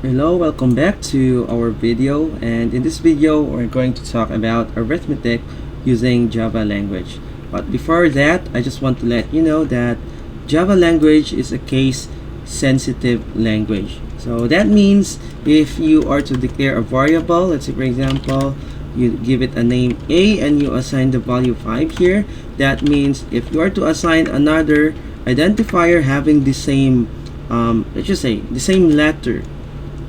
Hello, welcome back to our video, and in this video we're going to talk about arithmetic using Java language. But before that, I just want to let you know that Java language is a case sensitive language. So that means if you are to declare a variable, let's say for example you give it a name A and you assign the value 5 here, that means if you are to assign another identifier having the same let's just say the same letter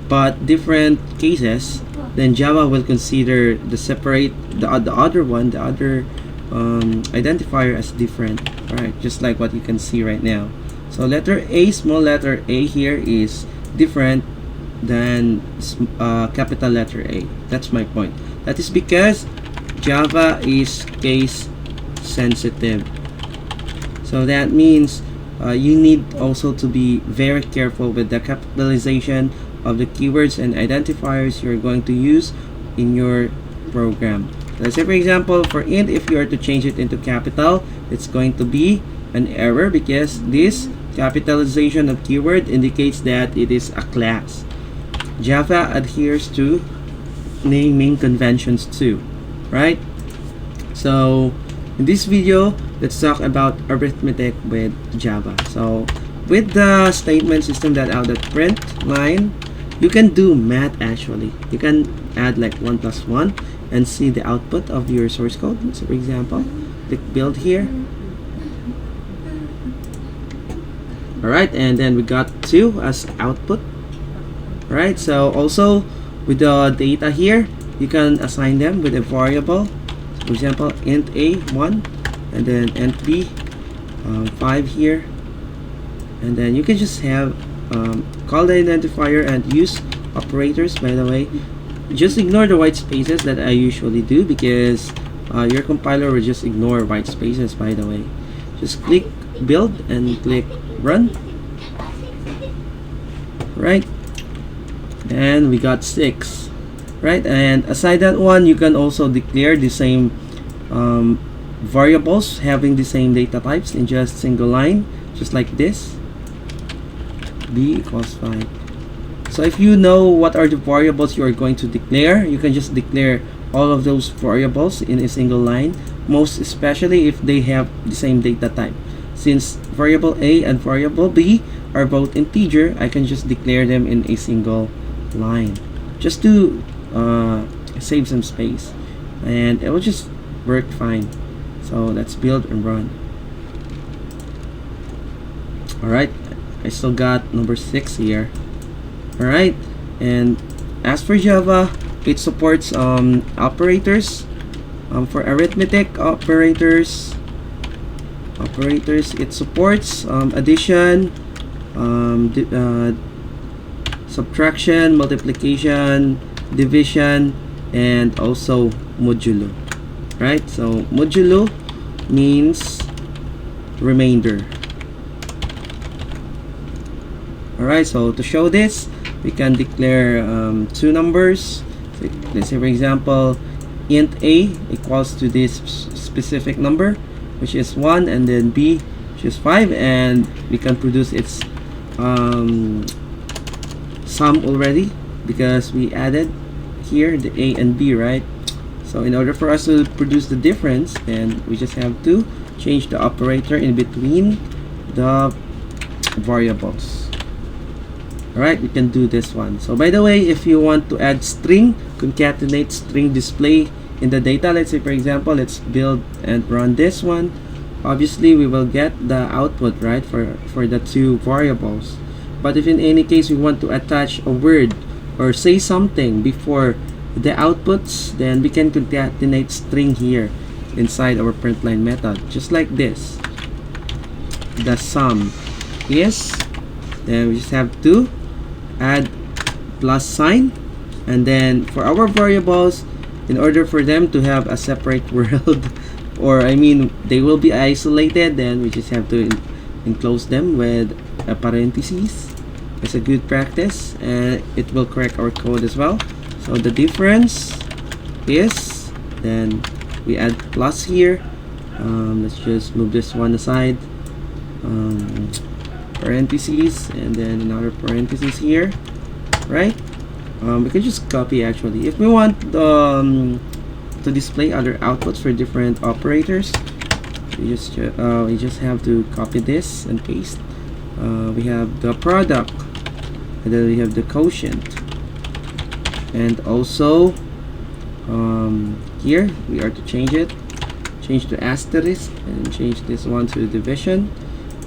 but different cases, then Java will consider the other one, the other identifier as different, right? Just like what you can see right now. So letter A, small letter A here is different than capital letter A. That's my point. That is because Java is case sensitive. So that means you need also to be very careful with the capitalization of the keywords and identifiers you're going to use in your program. Let's say for example for int, if you are to change it into capital, it's going to be an error because this capitalization of keyword indicates that it is a class. Java adheres to naming conventions too, right? So in this video, let's talk about arithmetic with Java. So with the statement system that out of print line, you can do math actually. You can add like 1 plus 1 and see the output of your source code. So for example, click build here. Alright, and then we got 2 as output. Alright, so also with the data here, you can assign them with a variable. So for example, int a 1 and then int b 5 here, and then you can just have call the identifier and use operators. By the way, just ignore the white spaces that I usually do because your compiler will just ignore white spaces. By the way, just click build and click run. Right, and we got 6. Right, and aside that one, you can also declare the same variables having the same data types in just single line, just like this. B equals 5. So if you know what are the variables you are going to declare, you can just declare all of those variables in a single line, most especially if they have the same data type. Since variable A and variable B are both integer, I can just declare them in a single line just to save some space, and it will just work fine. So let's build and run. Alright, I still got number 6 here. Alright, and as for Java, it supports operators. For arithmetic operators, it supports addition, subtraction, multiplication, division, and also modulo. Right, so modulo means remainder. Alright, so to show this, we can declare 2 numbers. So let's say for example, int a equals to this specific number, which is 1, and then b, which is 5, and we can produce its sum already because we added here the a and b, right? So in order for us to produce the difference, then we just have to change the operator in between the variables. Alright, we can do this one. So by the way, if you want to add string, concatenate string display in the data, let's say for example, let's build and run this one. Obviously we will get the output, right, for the 2 variables. But if in any case we want to attach a word or say something before the outputs, then we can concatenate string here inside our print line method, just like this. The sum is, then we just have to add plus sign, and then for our variables, in order for them to have a separate world, or I mean they will be isolated, then we just have to enclose them with a parentheses. It's a good practice and it will correct our code as well. So the difference is, then we add plus here. Let's just move this one aside. Parentheses, and then another parentheses here. right? We can just copy actually. If we want to display other outputs for different operators, we just have to copy this and paste. We have the product, and then we have the quotient, and also here we are to change to asterisk, and change this one to division.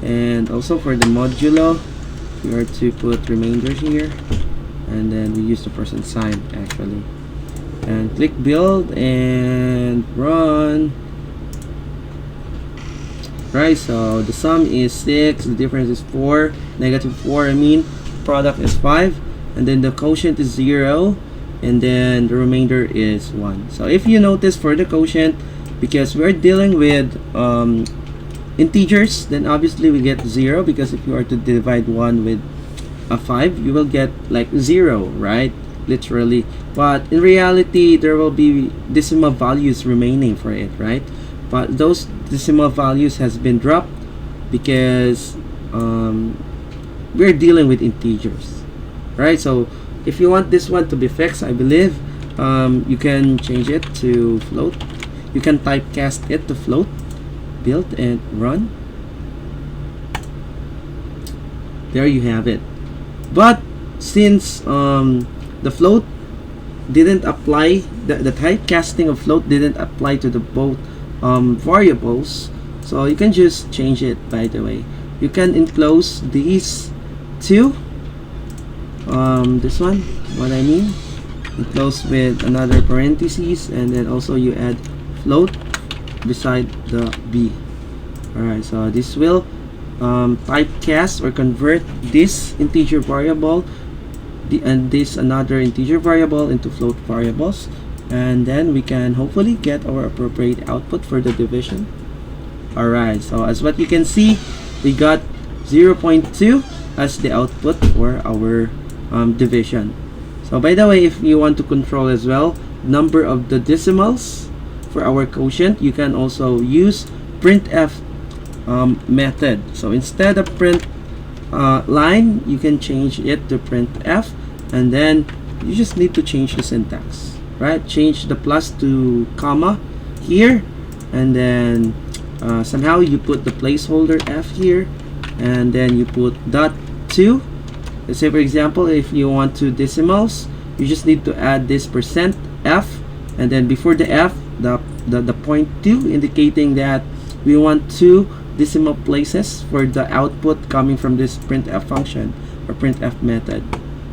And also for the modulo, we are to put remainder here, and then we use the percent sign actually, and click build and run. Right, so the sum is 6, the difference is 4, -4, I mean, product is 5, and then the quotient is 0, and then the remainder is 1. So if you notice for the quotient, because we're dealing with integers, then obviously we get 0, because if you are to divide 1 with a 5, you will get like 0, right? Literally. But in reality, there will be decimal values remaining for it, right? But those decimal values has been dropped because we're dealing with integers, right? So if you want this one to be fixed, I believe you can change it to float. You can typecast it to float, build and run. There you have it. But since the float didn't apply, the typecasting of float didn't apply to the both variables, so you can just change it. By the way, you can enclose these two, this one, what I mean, enclose with another parentheses, and then also you add float beside the b. Alright, so this will typecast or convert this integer variable and this another integer variable into float variables, and then we can hopefully get our appropriate output for the division. Alright, so as what you can see, we got 0.2 as the output for our division. So by the way, if you want to control as well number of the decimals for our quotient, you can also use printf method. So instead of print line, you can change it to printf, and then you just need to change the syntax, right? Change the plus to comma here, and then somehow you put the placeholder f here, and then you put dot 2. Let's say for example, if you want 2 decimals, you just need to add this percent f, and then before the f, the 0.2, indicating that we want 2 decimal places for the output coming from this printf function or printf method.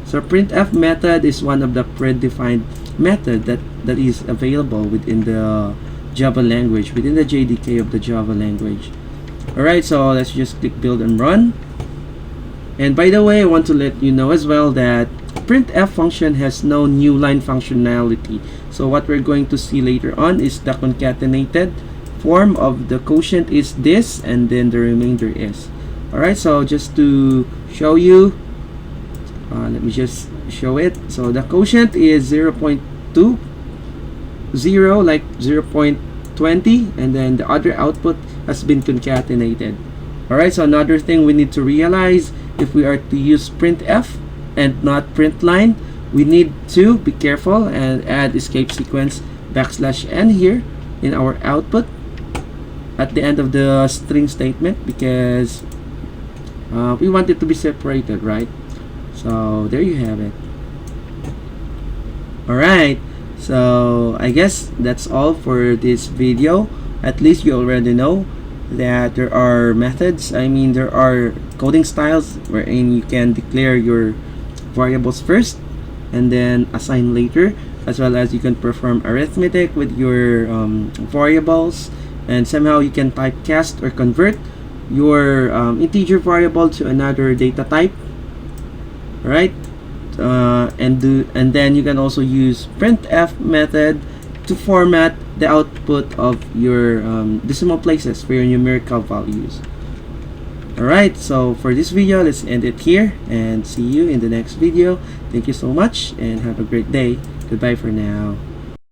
So printf method is one of the predefined method that is available within the Java language, within the JDK of the Java language. Alright, so let's just click build and run. And by the way, I want to let you know as well that printf function has no new line functionality. So what we're going to see later on is the concatenated form of the quotient is this, and then the remainder is. Alright, so just to show you, let me just show it. So the quotient is 0.20, like 0.20, and then the other output has been concatenated. Alright, so another thing we need to realize, if we are to use printf and not print line, we need to be careful and add escape sequence \n here in our output at the end of the string statement, because we want it to be separated, right? So there you have it. Alright, so I guess that's all for this video. At least you already know that there are methods, I mean there are coding styles wherein you can declare your variables first and then assign later, as well as you can perform arithmetic with your variables, and somehow you can typecast or convert your integer variable to another data type, right? And then you can also use printf method to format the output of your decimal places for your numerical values. Alright, so for this video, let's end it here and see you in the next video. Thank you so much and have a great day. Goodbye for now.